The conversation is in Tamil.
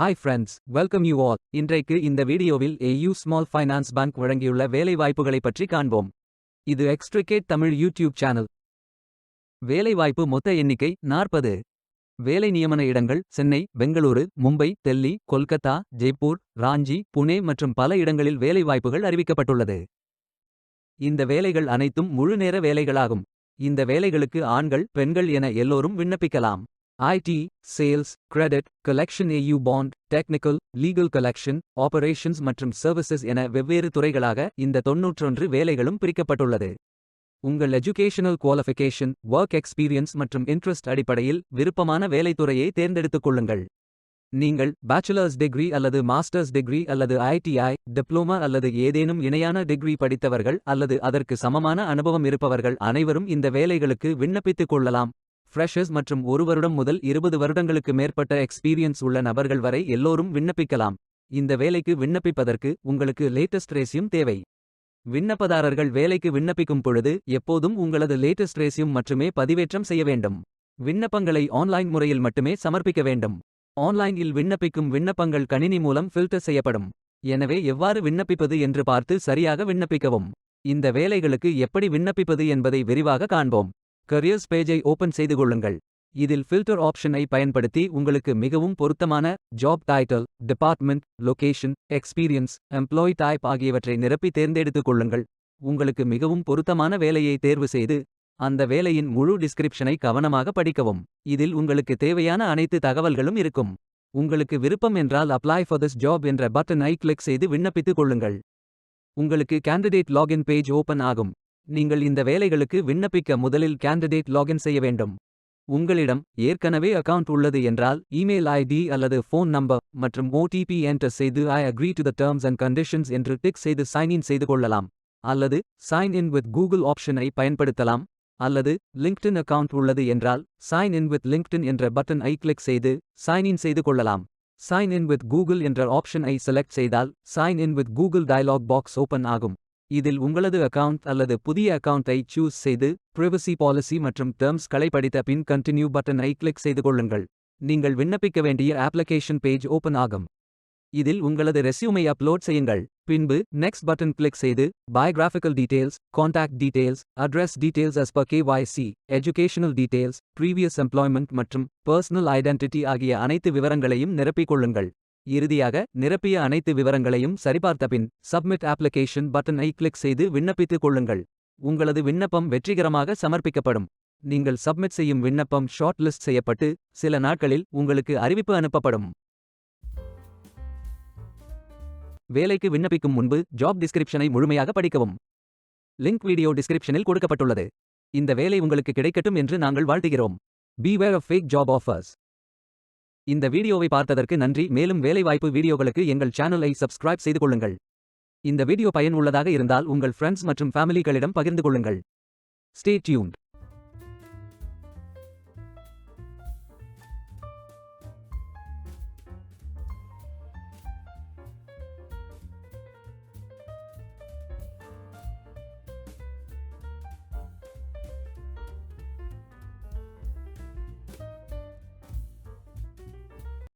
Hi friends, welcome you all. இன்றைக்கு இந்த வீடியோவில் AU ஸ்மால் ஃபைனான்ஸ் பேங்க் வழங்கியுள்ள வேலைவாய்ப்புகளைப் பற்றி காண்போம். இது எக்ஸ்ட்ரிகேட் தமிழ் யூடியூப் சேனல். வேலைவாய்ப்பு மொத்த எண்ணிக்கை 40. வேலை நியமன இடங்கள் சென்னை, பெங்களூரு, மும்பை, டெல்லி, கொல்கத்தா, ஜெய்ப்பூர், ராஞ்சி, புனே மற்றும் பல இடங்களில் வேலைவாய்ப்புகள் அறிவிக்கப்பட்டுள்ளது. இந்த வேலைகள் அனைத்தும் முழு நேர வேலைகளாகும். இந்த வேலைகளுக்கு ஆண்கள், பெண்கள் என எல்லோரும் விண்ணப்பிக்கலாம். IT, sales, credit, collection, AU bond, technical, legal collection, operations மற்றும் சர்வீசஸ் என வெவ்வேறு துறைகளாக இந்த 91 வேலைகளும் பிரிக்கப்பட்டுள்ளது. உங்கள் எஜுகேஷனல் குவாலிஃபிகேஷன், ஒர்க் எக்ஸ்பீரியன்ஸ் மற்றும் இன்ட்ரெஸ்ட் அடிப்படையில் விருப்பமான வேலைத்துறையை தேர்ந்தெடுத்துக் கொள்ளுங்கள். நீங்கள் பேச்சுலர்ஸ் டிகிரி அல்லது மாஸ்டர்ஸ் டிகிரி அல்லது ITI, டிப்ளோமா அல்லது ஏதேனும் இணையான டிகிரி படித்தவர்கள் அல்லது அதற்கு சமமான அனுபவம் இருப்பவர்கள் அனைவரும் இந்த வேலைகளுக்கு விண்ணப்பித்துக் கொள்ளலாம். ஃப்ரெஷர்ஸ் மற்றும் 1 வருடம் முதல் 20 வருடங்களுக்கு மேற்பட்ட எக்ஸ்பீரியன்ஸ் உள்ள நபர்கள் வரை எல்லோரும் விண்ணப்பிக்கலாம். இந்த வேலைக்கு விண்ணப்பிப்பதற்கு உங்களுக்கு லேட்டஸ்ட் ரெஸ்யூம் தேவை. விண்ணப்பதாரர்கள் வேலைக்கு விண்ணப்பிக்கும் பொழுது எப்போதும் உங்களது லேட்டஸ்ட் ரெஸ்யூம் மட்டுமே பதிவேற்றம் செய்ய வேண்டும். விண்ணப்பங்களை ஆன்லைன் முறையில் மட்டுமே சமர்ப்பிக்க வேண்டும். ஆன்லைனில் விண்ணப்பிக்கும் விண்ணப்பங்கள் கணினி மூலம் ஃபில்டர் செய்யப்படும். எனவே எவ்வாறு விண்ணப்பிப்பது என்று பார்த்து சரியாக விண்ணப்பிக்கவும். இந்த வேலைகளுக்கு எப்படி விண்ணப்பிப்பது என்பதை விரிவாக காண்போம். கரியர்ஸ் பேஜை ஓபன் செய்து கொள்ளுங்கள். இதில் ஃபில்டர் ஆப்ஷனை பயன்படுத்தி உங்களுக்கு மிகவும் பொருத்தமான job title, department, location, experience, employee type ஆகியவற்றை நிரப்பி தேர்ந்தெடுத்துக் கொள்ளுங்கள். உங்களுக்கு மிகவும் பொருத்தமான வேலையை தேர்வு செய்து அந்த வேலையின் முழு டிஸ்கிரிப்ஷனை கவனமாக படிக்கவும். இதில் உங்களுக்கு தேவையான அனைத்து தகவல்களும் இருக்கும். உங்களுக்கு விருப்பம் என்றால் அப்ளை ஃபார் திஸ் ஜாப் என்ற பட்டனை கிளிக் செய்து விண்ணப்பித்துக் கொள்ளுங்கள். உங்களுக்கு கேண்டிடேட் லாகின் பேஜ் ஓபன் ஆகும். நீங்கள் இந்த வேலைகளுக்கு விண்ணப்பிக்க முதலில் கேண்டிடேட் லாகின் செய்ய வேண்டும். உங்களிடம் ஏற்கனவே அக்கவுண்ட் உள்ளது என்றால் இமெயில் ID அல்லது ஃபோன் நம்பர் மற்றும் OTP என்டர் செய்து I agree to the terms and conditions என்று டிக் செய்து சைன் இன் செய்து கொள்ளலாம். அல்லது சைன் இன் வித் கூகுள் ஆப்ஷனை பயன்படுத்தலாம். அல்லது லிங்க்டின் அக்கவுண்ட் உள்ளது என்றால் சைன் இன் வித் லிங்க்டின் என்ற பட்டன் ஐ கிளிக் செய்து சைன் இன் செய்து கொள்ளலாம். சைன் இன் வித் கூகுள் என்ற ஆப்ஷன் ஐ செலக்ட் செய்தால் sign in with Google dialog box open ஆகும். இதில் உங்களது அக்கவுண்ட் அல்லது புதிய அக்கவுண்டை சூஸ் செய்து பிரைவசி பாலிசி மற்றும் டெர்ம்ஸ்களை படித்த பின் கண்டினியூ பட்டனை கிளிக் செய்து கொள்ளுங்கள். நீங்கள் விண்ணப்பிக்க வேண்டிய அப்ளிகேஷன் பேஜ் ஓபன் ஆகும். இதில் உங்களது ரெஸ்யூமை அப்லோட் செய்யுங்கள். பின்பு நெக்ஸ்ட் பட்டன் கிளிக் செய்து biographical details, contact details, address details as per KYC, educational details, previous employment மற்றும் பர்சனல் ஐடென்டிட்டி ஆகிய அனைத்து விவரங்களையும் நிரப்பிக் கொள்ளுங்கள். இறுதியாக நிரப்பிய அனைத்து விவரங்களையும் சரிபார்த்த பின் சப்மிட் அப்ளிகேஷன் பட்டனை கிளிக் செய்து விண்ணப்பித்துக் கொள்ளுங்கள். உங்களது விண்ணப்பம் வெற்றிகரமாக சமர்ப்பிக்கப்படும். நீங்கள் சப்மிட் செய்யும் விண்ணப்பம் ஷார்ட் லிஸ்ட் செய்யப்பட்டு சில நாட்களில் உங்களுக்கு அறிவிப்பு அனுப்பப்படும். வேலைக்கு விண்ணப்பிக்கும் முன்பு ஜாப் டிஸ்கிரிப்ஷனை முழுமையாக படிக்கவும். லிங்க் வீடியோ டிஸ்கிரிப்ஷனில் கொடுக்கப்பட்டுள்ளது. இந்த வேலை உங்களுக்கு கிடைக்கட்டும் என்று நாங்கள் வாழ்த்துகிறோம். Beware of fake job offers. இந்த வீடியோவை பார்த்ததற்கு நன்றி. மேலும் வேலைவாய்ப்பு வீடியோகளுக்கு எங்கள் சேனலை சப்ஸ்கிரைப் செய்து கொள்ளுங்கள். இந்த வீடியோ பயன் உள்ளதாக இருந்தால் உங்கள் ஃப்ரெண்ட்ஸ் மற்றும் ஃபேமிலிகளிடம் பகிர்ந்து கொள்ளுங்கள். Stay tuned.